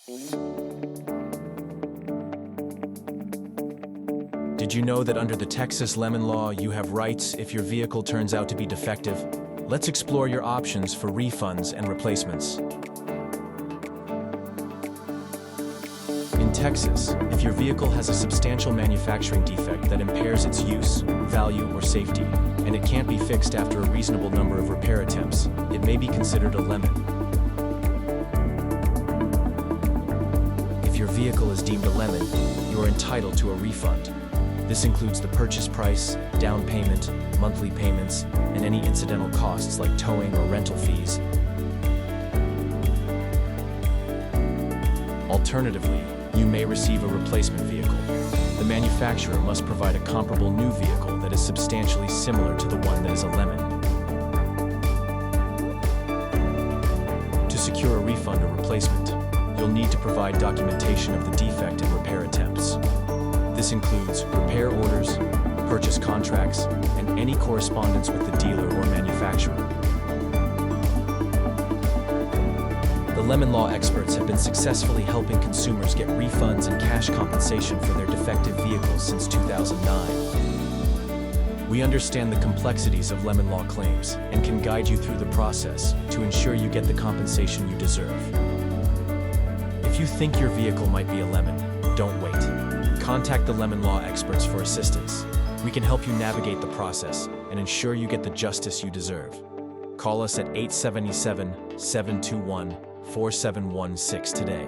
Did you know that under the Texas lemon law, you have rights if your vehicle turns out to be defective? Let's explore your options for refunds and replacements. In Texas, if your vehicle has a substantial manufacturing defect that impairs its use, value, or safety, and it can't be fixed after a reasonable number of repair attempts, it may be considered a lemon. If your vehicle is deemed a lemon, you are entitled to a refund. This includes the purchase price, down payment, monthly payments, and any incidental costs like towing or rental fees. Alternatively, you may receive a replacement vehicle. The manufacturer must provide a comparable new vehicle that is substantially similar to the one that is a lemon. To secure a refund or replacement, you'll need to provide documentation of the defect and repair attempts. This includes repair orders, purchase contracts, and any correspondence with the dealer or manufacturer. The lemon law experts have been successfully helping consumers get refunds and cash compensation for their defective vehicles since 2009. We understand the complexities of lemon law claims and can guide you through the process to ensure you get the compensation you deserve. If you think your vehicle might be a lemon, don't wait. Contact the lemon law experts for assistance. We can help you navigate the process and ensure you get the justice you deserve. Call us at 877-721-4716 today.